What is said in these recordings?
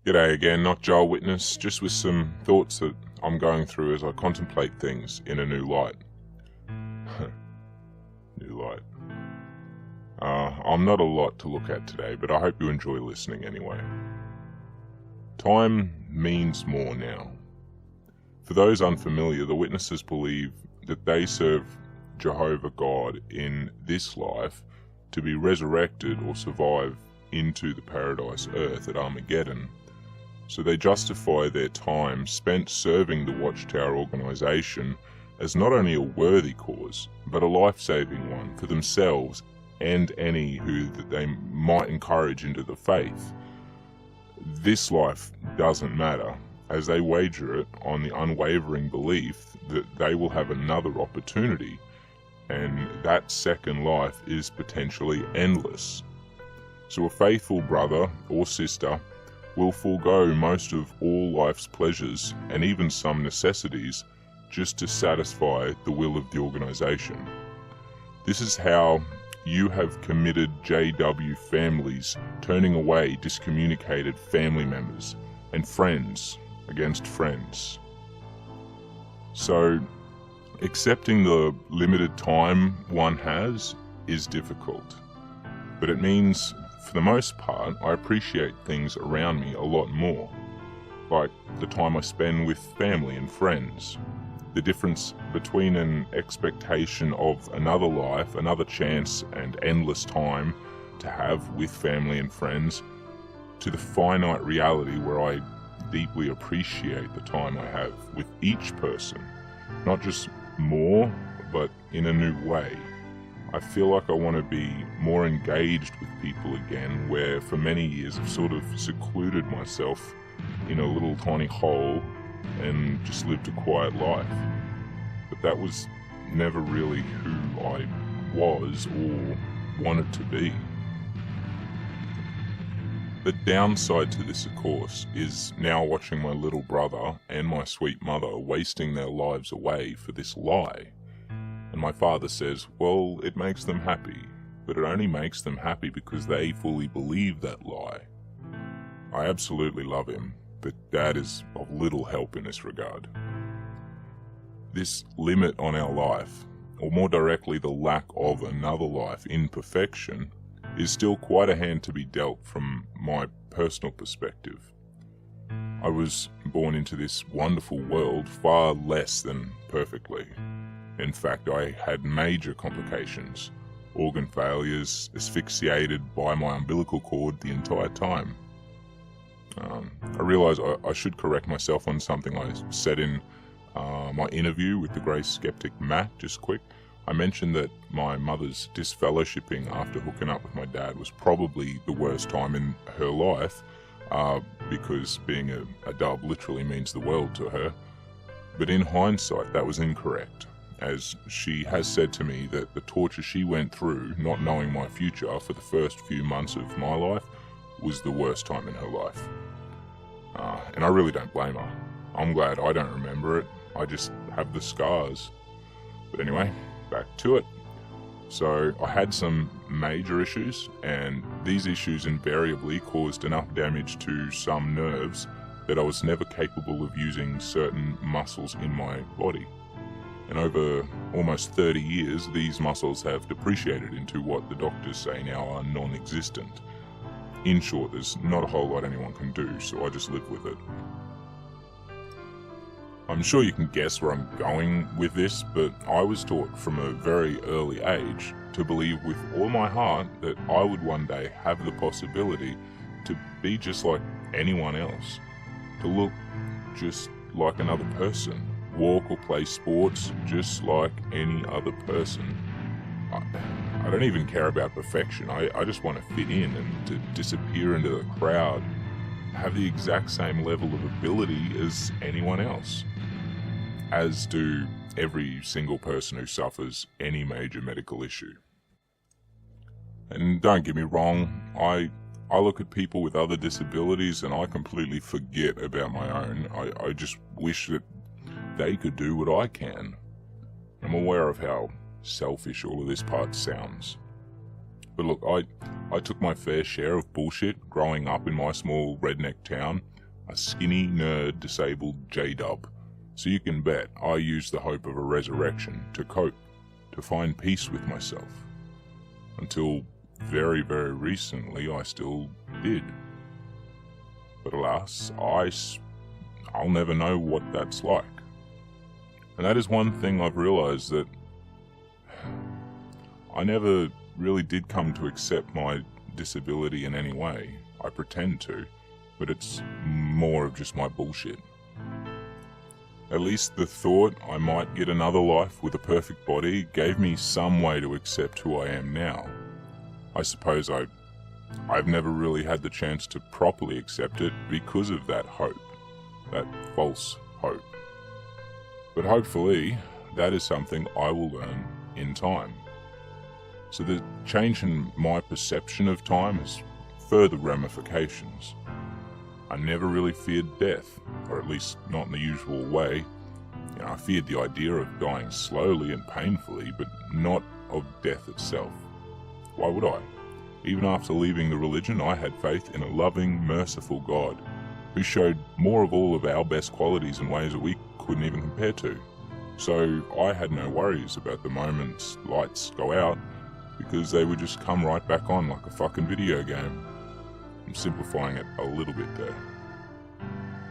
G'day again, NotJah Witness, just with some thoughts that I'm going through as I contemplate things in a new light. New light. I'm not a lot to look at today, but I hope you enjoy listening anyway. Time means more now. For those unfamiliar, the witnesses believe that they serve Jehovah God in this life to be resurrected or survive into the paradise earth at Armageddon. So they justify their time spent serving the Watchtower organisation as not only a worthy cause, but a life-saving one for themselves and any who that they might encourage into the faith. This life doesn't matter, as they wager it on the unwavering belief that they will have another opportunity, and that second life is potentially endless. So a faithful brother or sister will forego most of all life's pleasures and even some necessities just to satisfy the will of the organisation. This is how you have committed JW families turning away discommunicated family members and friends against friends. So accepting the limited time one has is difficult, but it means for the most part, I appreciate things around me a lot more, like the time I spend with family and friends. The difference between an expectation of another life, another chance and endless time to have with family and friends, to the finite reality where I deeply appreciate the time I have with each person, not just more, but in a new way. I feel like I want to be more engaged with people again, where for many years I've sort of secluded myself in a little tiny hole and just lived a quiet life. But that was never really who I was or wanted to be. The downside to this, of course, is now watching my little brother and my sweet mother wasting their lives away for this lie. And my father says, well, it makes them happy, but it only makes them happy because they fully believe that lie. I absolutely love him, but Dad is of little help in this regard. This limit on our life, or more directly the lack of another life in perfection, is still quite a hand to be dealt from my personal perspective. I was born into this wonderful world far less than perfectly. In fact, I had major complications, organ failures, asphyxiated by my umbilical cord the entire time. I realise I should correct myself on something I said in my interview with the Grace Skeptic Matt, just quick. I mentioned that my mother's disfellowshipping after hooking up with my dad was probably the worst time in her life, because being a dub literally means the world to her. But in hindsight, that was incorrect, as she has said to me that the torture she went through, not knowing my future for the first few months of my life, was the worst time in her life. And I really don't blame her. I'm glad I don't remember it. I just have the scars. But anyway, back to it. So I had some major issues, and these issues invariably caused enough damage to some nerves that I was never capable of using certain muscles in my body. And over almost 30 years, these muscles have depreciated into what the doctors say now are non-existent. In short, there's not a whole lot anyone can do, so I just live with it. I'm sure you can guess where I'm going with this, but I was taught from a very early age to believe with all my heart that I would one day have the possibility to be just like anyone else, to look just like another person, walk or play sports just like any other person. I don't even care about perfection. I just want to fit in and to disappear into the crowd, have the exact same level of ability as anyone else, as do every single person who suffers any major medical issue. And don't get me wrong, I look at people with other disabilities and I completely forget about my own. I just wish that they could do what I can. I'm aware of how selfish all of this part sounds. But look, I took my fair share of bullshit growing up in my small redneck town, a skinny, nerd, disabled J-dub. So you can bet I used the hope of a resurrection to cope, to find peace with myself. Until very, very recently I still did. But alas, I'll never know what that's like. And that is one thing I've realized, that I never really did come to accept my disability in any way. I pretend to, but it's more of just my bullshit. At least the thought I might get another life with a perfect body gave me some way to accept who I am now. I suppose I've never really had the chance to properly accept it because of that hope, that false hope. But hopefully, that is something I will learn in time. So the change in my perception of time has further ramifications. I never really feared death, or at least not in the usual way. I feared the idea of dying slowly and painfully, but not of death itself. Why would I? Even after leaving the religion, I had faith in a loving, merciful God, who showed more of all of our best qualities in ways that we couldn't even compare to. So I had no worries about the moments lights go out, because they would just come right back on like a fucking video game. I'm simplifying it a little bit there.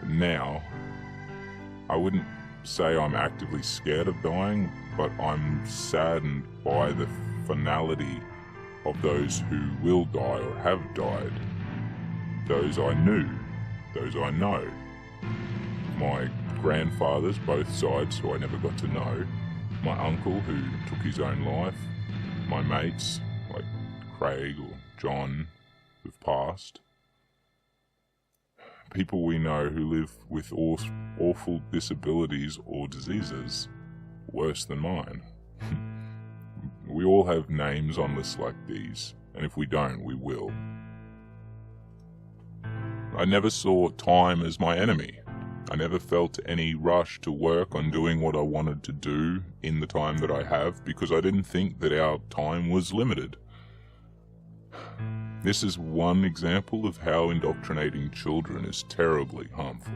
But now, I wouldn't say I'm actively scared of dying, but I'm saddened by the finality of those who will die or have died. Those I knew, those I know. My grandfathers, both sides, who I never got to know. My uncle, who took his own life. My mates, like Craig or John, who've passed. People we know who live with awful disabilities or diseases, worse than mine. We all have names on lists like these, and if we don't, we will. I never saw time as my enemy. I never felt any rush to work on doing what I wanted to do in the time that I have, because I didn't think that our time was limited. This is one example of how indoctrinating children is terribly harmful.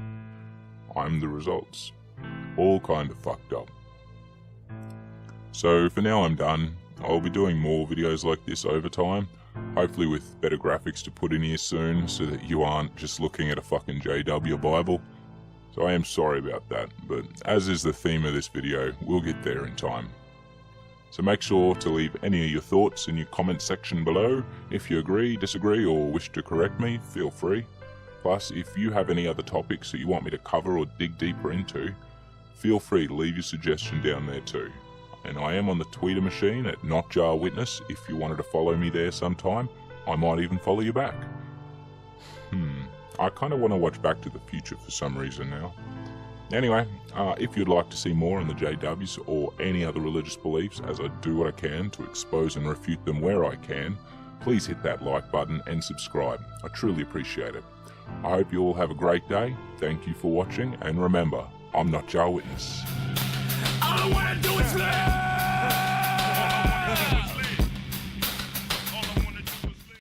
I'm the results. All kind of fucked up. So for now I'm done. I'll be doing more videos like this over time, hopefully with better graphics to put in here soon, so that you aren't just looking at a fucking JW Bible. So I am sorry about that, but as is the theme of this video, we'll get there in time. So make sure to leave any of your thoughts in your comment section below. If you agree, disagree, or wish to correct me, feel free. Plus, if you have any other topics that you want me to cover or dig deeper into, feel free to leave your suggestion down there too. And I am on the Twitter machine at NotJah Witness. If you wanted to follow me there sometime, I might even follow you back. I kind of want to watch Back to the Future for some reason now. Anyway, if you'd like to see more on the JWs or any other religious beliefs, as I do what I can to expose and refute them where I can, please hit that like button and subscribe. I truly appreciate it. I hope you all have a great day. Thank you for watching, and remember, I'm NotJah Witness. All I wanna do is live.